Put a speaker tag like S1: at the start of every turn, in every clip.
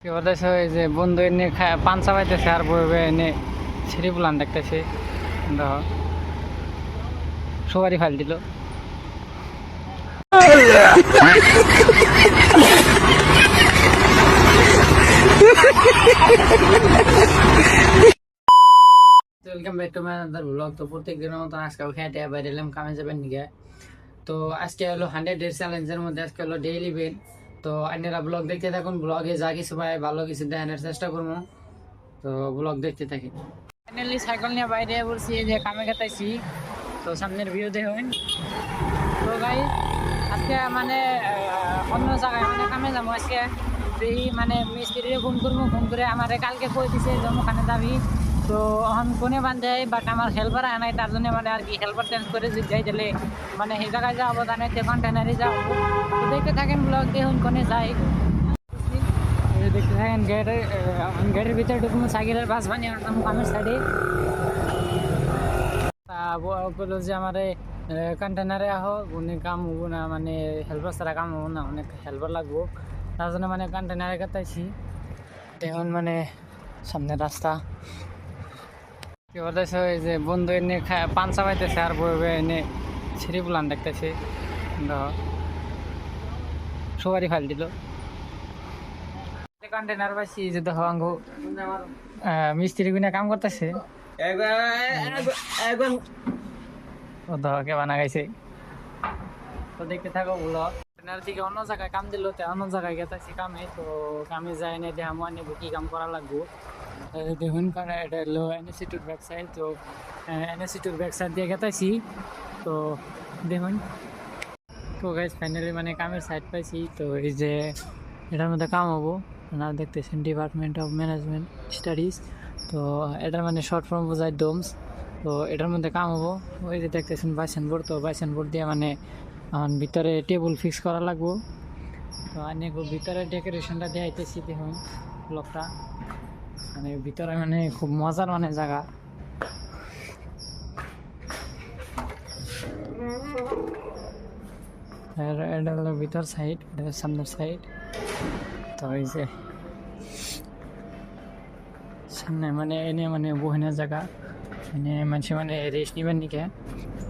S1: কি বলতেছে ওই যে বন্ধু এনে পান চাবাইতেছে আর বইবে এনে ছিঁড়ি পুলান দেখতেছে দেখো সবারই ফাইল দিল। Welcome back to my another blog. তো প্রত্যেক দিনের মতন আজকে খেয়ে বাইরে এলাম কামে যাবেন নিকে। তো আজকে হলো 100 ডেজ চ্যালেঞ্জের মধ্যে আজকে হলো ডেইলি বেন। তো আপনারা ব্লগ দেখতে থাকুন, ব্লগে যা কিছু পাই ভালো কিছু দেখানোর চেষ্টা করবো। তো ব্লগ দেখতে থাকি। ফাইনালি সাইকেল নিয়ে বাইরে বলছি যে কামে খেতাইছি। তো সামনের ভিউ দেখুন। তো ভাই আজকে মানে অন্য জায়গায় মানে কামে যাবো আজকে। দেখি মানে মিস্ত্রি ফোন করবো, ফোন করে আমার কালকে কই দিছে যে ওখানে যাবি। তো এখন কোনে বান্ধে বাট আমার হেল্পার আয় নাই, তার জন্য মানে আর কি হেল্পার চেঞ্জ করে যাই দিলে মানে সেই জায়গায় যাবো জানে কন্টেনারে যাবো। তো দেখতে থাকেন ব্লগ দেখুন কোনে যাই। দেখতে থাকেন গেটের ভিতরে ঢুকুন, সাইকেলের বাস বানিয়ে আনতাম কামের সাইডে। তা বললো যে আমার কন্টেনারে আহ উনি কাম হবো না, মানে হেল্পার ছাড়া কাম হবো না, অনেক হেল্পার লাগবো, তার জন্য মানে কন্টেনারে কাটাইছি। দেখুন মানে সামনে রাস্তা। কি বলতেছে ওই যে বন্ধু এনে পান চাবাইতেছে আর বইবে এনে ছিঁড়ি পুলান দেখতেছে দেখো সবারই ফাইল দিল। কন্টেনার পাইছি যে দেখো আঙ্গ মিস্ত্রি গুনে কাম করতেছে। ও দেখো কে বানা গাইছে। তো দেখতে থাকো ব্লগ। কন্টেনার থেকে অন্য জায়গায় কাম দিল, তো অন্য জায়গায় গেতেছি কামে। তো কামে যাই না দিয়ে আমার নেবো কি কাম করা লাগবো। দেখুন কারণ এটা হলো এনএসিটুর ব্যাক সাইড। তো এনএসিটুর ব্যাক সাইড দিয়ে গেতাইছি। তো দেখুন তো গাইজ ফাইনালি মানে কামের সাইড পাইছি। তো এই যে এটার মধ্যে কাম হবো, আপনারা দেখতেছেন ডিপার্টমেন্ট অফ ম্যানেজমেন্ট স্টাডিজ। তো এটার মানে শর্ট ফর্ম বোঝায় ডোমস। তো এটার মধ্যে কাম হবো। ওই যে দেখতেছেন বাইসেন বোর্ড, তো বাইসেন বোর্ড দিয়ে মানে আমার ভিতরে টেবিল ফিক্স করা লাগবো। তো আমি ভিতরে ডেকোরেশনটা দিয়ে আইতেছি। দেখুন ব্লকটা মানে ভিতরে মানে খুব মজার মানে জায়গা। এটা হলো ভিতর সাইড, এটা সামনের সাইড। তো এই যে সামনে মানে এনে মানে বহিনের জায়গা, এনে মানুষ মানে রেস্ট নিবেন নিকে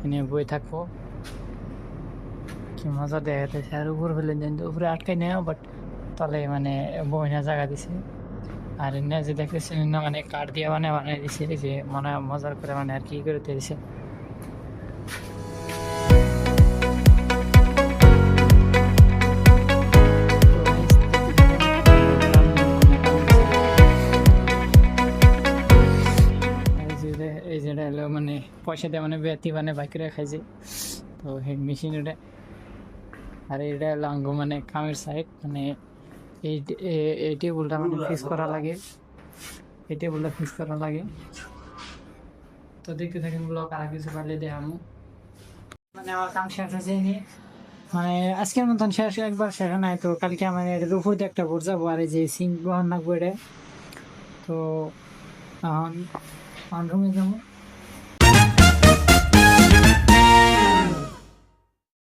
S1: এনে বই থাকবো। কি মজা দেখাতেছে। আর উপর হলে উপরে আটকাই নেয়, বাট তলে মানে বহিনের জায়গা দিছে। আর এনে যে দেখতেছেন মানে কাঠ দিয়ে মানে বানাই দিছে, যে মনে মজার করে মানে আর কি করে দিছে। এই যেটা হলো মানে পয়সা দিয়ে মানে বেতি মানে বাইক রে খাইছে। তো সেই মেশিন ওটা। আর এটা হলো আঙ্গ মানে কামের সাইড, মানে এই টেবিলটা মানে ফিক্স করা লাগে, এই টেবিলটা ফিক্স করা লাগে। তো দেখতে থাকেন ব্লগ, আর কিছু পারলে দেখামু। মানে আমার কাম শেষ হয়েছে নি, মানে আজকের মতন শেষ, একবার শেষ নাই। তো কালকে আমার এটার উপর দিয়ে একটা ভোট যাবো, আর এই যে সিঙ্ক বহন রাখবো এটা। তো রুমে যাবো।